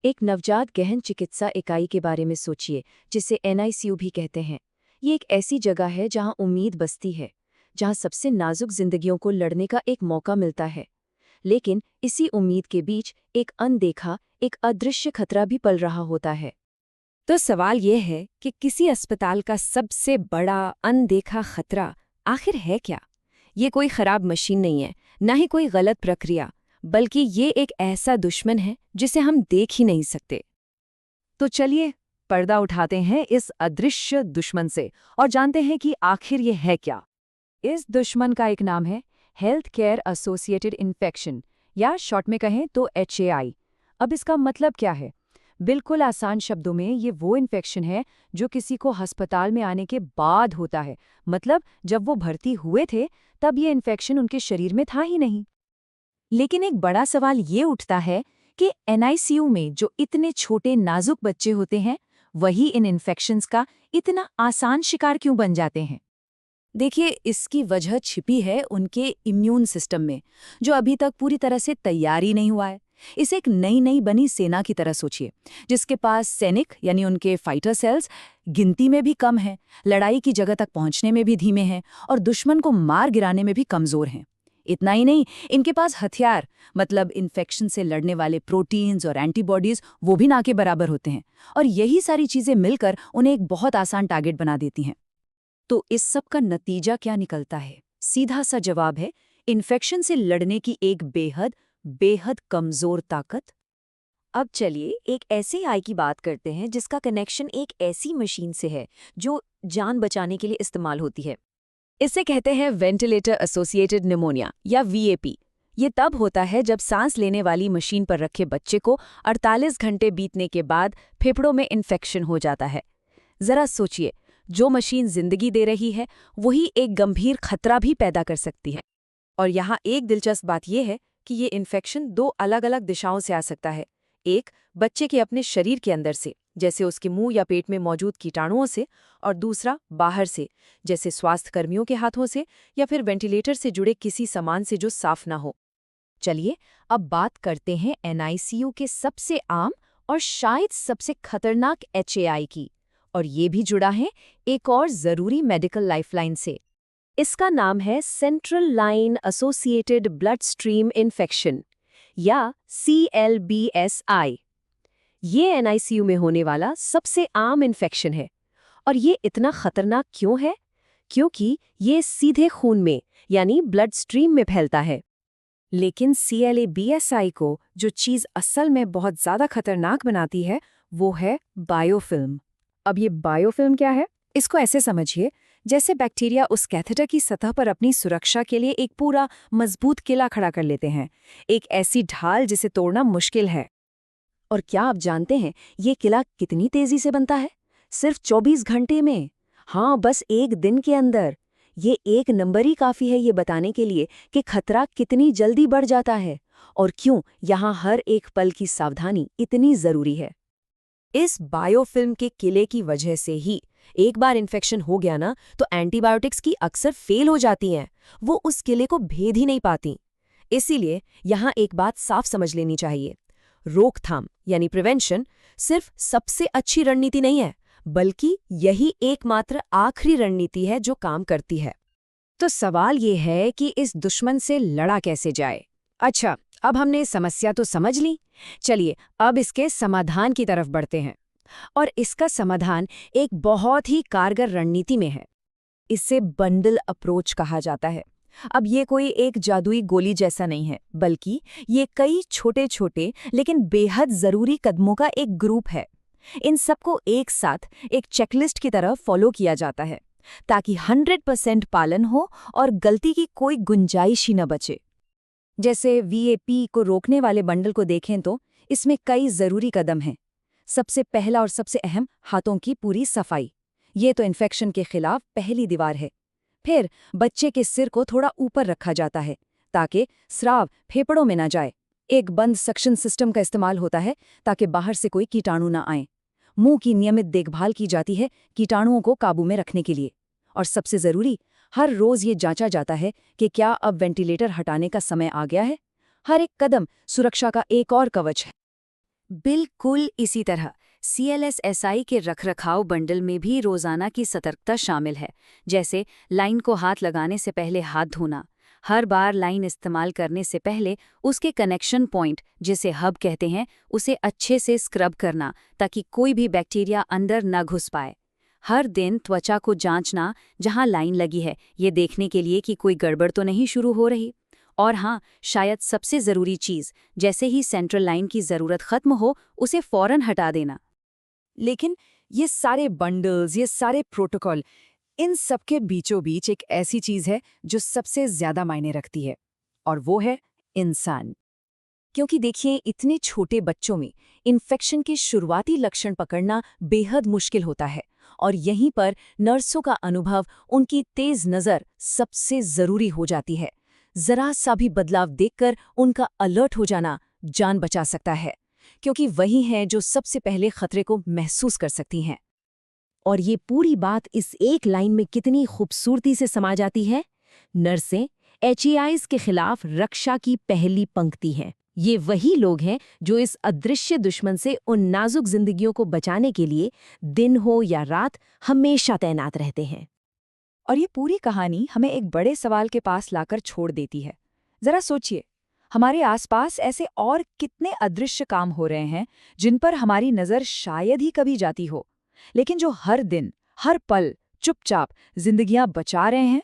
एक नवजात गहन चिकित्सा इकाई के बारे में सोचिए, जिसे एनआईसीयू भी कहते हैं। ये एक ऐसी जगह है जहां उम्मीद बसती है, जहां सबसे नाजुक जिंदगियों को लड़ने का एक मौका मिलता है। लेकिन इसी उम्मीद के बीच एक अनदेखा, एक अदृश्य खतरा भी पल रहा होता है। तो सवाल ये है कि किसी अस्पताल का सबसे बड़ा अनदेखा खतरा आखिर है क्या? ये कोई खराब मशीन नहीं है, ना ही कोई गलत प्रक्रिया, बल्कि ये एक ऐसा दुश्मन है जिसे हम देख ही नहीं सकते। तो चलिए पर्दा उठाते हैं इस अदृश्य दुश्मन से और जानते हैं कि आखिर ये है क्या। इस दुश्मन का एक नाम है हेल्थ केयर एसोसिएटेड इन्फेक्शन, या शॉर्ट में कहें तो HAI। अब इसका मतलब क्या है? बिल्कुल आसान शब्दों में ये वो इन्फेक्शन है जो किसी को अस्पताल में आने के बाद होता है। मतलब जब वो भर्ती हुए थे तब ये इन्फेक्शन उनके शरीर में था ही नहीं। लेकिन एक बड़ा सवाल ये उठता है कि एनआईसीयू में जो इतने छोटे नाजुक बच्चे होते हैं, वही इन इन्फेक्शंस का इतना आसान शिकार क्यों बन जाते हैं? देखिए, इसकी वजह छिपी है उनके इम्यून सिस्टम में, जो अभी तक पूरी तरह से तैयार ही नहीं हुआ है। इसे एक नई नई बनी सेना की तरह सोचिए, जिसके पास सैनिक यानी उनके फाइटर सेल्स गिनती में भी कम हैं, लड़ाई की जगह तक पहुंचने में भी धीमे हैं और दुश्मन को मार गिराने में भी कमजोर हैं। इतना ही नहीं, इनके पास हथियार मतलब इन्फेक्शन से लड़ने वाले प्रोटीन्स और एंटीबॉडीज वो भी ना के बराबर होते हैं। और यही सारी चीजें मिलकर उन्हें एक बहुत आसान टारगेट बना देती हैं। तो इस सब का नतीजा क्या निकलता है? सीधा सा जवाब है इन्फेक्शन से लड़ने की एक बेहद बेहद कमजोर ताकत। अब चलिए एक ऐसे आई की बात करते हैं जिसका कनेक्शन एक ऐसी मशीन से है जो जान बचाने के लिए इस्तेमाल होती है। इसे कहते हैं वेंटिलेटर एसोसिएटेड निमोनिया या VAP। ये तब होता है जब सांस लेने वाली मशीन पर रखे बच्चे को 48 घंटे बीतने के बाद फेफड़ों में इन्फेक्शन हो जाता है। जरा सोचिए, जो मशीन जिंदगी दे रही है वही एक गंभीर खतरा भी पैदा कर सकती है। और यहाँ एक दिलचस्प बात यह है कि ये इन्फेक्शन दो अलग अलग दिशाओं से आ सकता है। एक बच्चे के अपने शरीर के अंदर से, जैसे उसके मुंह या पेट में मौजूद कीटाणुओं से, और दूसरा बाहर से, जैसे स्वास्थ्यकर्मियों के हाथों से या फिर वेंटिलेटर से जुड़े किसी सामान से जो साफ ना हो। चलिए अब बात करते हैं एनआईसीयू के सबसे आम और शायद सबसे खतरनाक HAI की, और ये भी जुड़ा है एक और जरूरी मेडिकल लाइफलाइन से। इसका नाम है central line associated blood stream infection या CLBSI। ये एनआईसीयू में होने वाला सबसे आम इन्फेक्शन है। और ये इतना खतरनाक क्यों है? क्योंकि ये सीधे खून में यानी ब्लड स्ट्रीम में फैलता है। लेकिन CLBSI को जो चीज़ असल में बहुत ज़्यादा खतरनाक बनाती है वो है बायोफिल्म। अब ये बायोफिल्म क्या है? इसको ऐसे समझिए जैसे बैक्टीरिया उस कैथेटर की सतह पर अपनी सुरक्षा के लिए एक पूरा मजबूत किला खड़ा कर लेते हैं, एक ऐसी ढाल जिसे तोड़ना मुश्किल है। और क्या आप जानते हैं ये किला कितनी तेजी से बनता है? सिर्फ 24 घंटे में। हाँ, बस एक दिन के अंदर। ये एक नंबर ही काफी है ये बताने के लिए कि खतरा कितनी जल्दी बढ़ जाता है और क्यों यहाँ हर एक पल की सावधानी इतनी जरूरी है। इस बायोफिल्म के किले की वजह से ही एक बार इन्फेक्शन हो गया ना, तो एंटीबायोटिक्स की अक्सर फेल हो जाती हैं, वो उस किले को भेद ही नहीं पाती। इसीलिए यहाँ एक बात साफ समझ लेनी चाहिए, रोकथाम यानी प्रिवेंशन सिर्फ सबसे अच्छी रणनीति नहीं है, बल्कि यही एकमात्र आखिरी रणनीति है जो काम करती है। तो सवाल ये है कि इस दुश्मन से लड़ा कैसे जाए? अच्छा, अब हमने समस्या तो समझ ली, चलिए अब इसके समाधान की तरफ बढ़ते हैं। और इसका समाधान एक बहुत ही कारगर रणनीति में है। इसे बंडल अप्रोच कहा जाता है। अब ये कोई एक जादुई गोली जैसा नहीं है, बल्कि ये कई छोटे छोटे लेकिन बेहद जरूरी कदमों का एक ग्रुप है। इन सबको एक साथ एक चेकलिस्ट की तरह फॉलो किया जाता है ताकि 100% पालन हो और गलती की कोई गुंजाइश ही न बचे। जैसे VAP को रोकने वाले बंडल को देखें तो इसमें कई जरूरी कदम हैं। सबसे पहला और सबसे अहम, हाथों की पूरी सफाई। ये तो इन्फेक्शन के खिलाफ पहली दीवार है। फिर बच्चे के सिर को थोड़ा ऊपर रखा जाता है ताकि स्राव फेफड़ों में ना जाए। एक बंद सक्शन सिस्टम का इस्तेमाल होता है ताकि बाहर से कोई कीटाणु ना आए। मुंह की नियमित देखभाल की जाती है कीटाणुओं को काबू में रखने के लिए। और सबसे जरूरी, हर रोज ये जांचा जाता है कि क्या अब वेंटिलेटर हटाने का समय आ गया है। हर एक कदम सुरक्षा का एक और कवच है। बिल्कुल इसी तरह CLSSI के रखरखाव बंडल में भी रोजाना की सतर्कता शामिल है, जैसे लाइन को हाथ लगाने से पहले हाथ धोना, हर बार लाइन इस्तेमाल करने से पहले उसके कनेक्शन पॉइंट, जिसे हब कहते हैं, उसे अच्छे से स्क्रब करना ताकि कोई भी बैक्टीरिया अंदर न घुस पाए। हर दिन त्वचा को जांचना जहां लाइन लगी है, ये देखने के लिए कि कोई गड़बड़ तो नहीं शुरू हो रही। और हाँ, शायद सबसे ज़रूरी चीज़, जैसे ही सेंट्रल लाइन की ज़रूरत खत्म हो, उसे फ़ौरन हटा देना। लेकिन ये सारे बंडल्स, ये सारे प्रोटोकॉल, इन सबके बीचों बीच एक ऐसी चीज़ है जो सबसे ज़्यादा मायने रखती है, और वो है इंसान। क्योंकि देखिए, इतने छोटे बच्चों में इन्फेक्शन के शुरुआती लक्षण पकड़ना बेहद मुश्किल होता है, और यहीं पर नर्सों का अनुभव, उनकी तेज नज़र सबसे ज़रूरी हो जाती है। जरा सा भी बदलाव देखकर उनका अलर्ट हो जाना जान बचा सकता है, क्योंकि वही हैं जो सबसे पहले खतरे को महसूस कर सकती हैं। और ये पूरी बात इस एक लाइन में कितनी खूबसूरती से समा जाती है। नर्सें HAIs के खिलाफ रक्षा की पहली पंक्ति हैं। ये वही लोग हैं जो इस अदृश्य दुश्मन से उन नाजुक जिंदगियों को बचाने के लिए दिन हो या रात हमेशा तैनात रहते हैं। और ये पूरी कहानी हमें एक बड़े सवाल के पास लाकर छोड़ देती है। जरा सोचिए, हमारे आसपास ऐसे और कितने अदृश्य काम हो रहे हैं जिन पर हमारी नज़र शायद ही कभी जाती हो, लेकिन जो हर दिन, हर पल चुपचाप जिंदगियां बचा रहे हैं।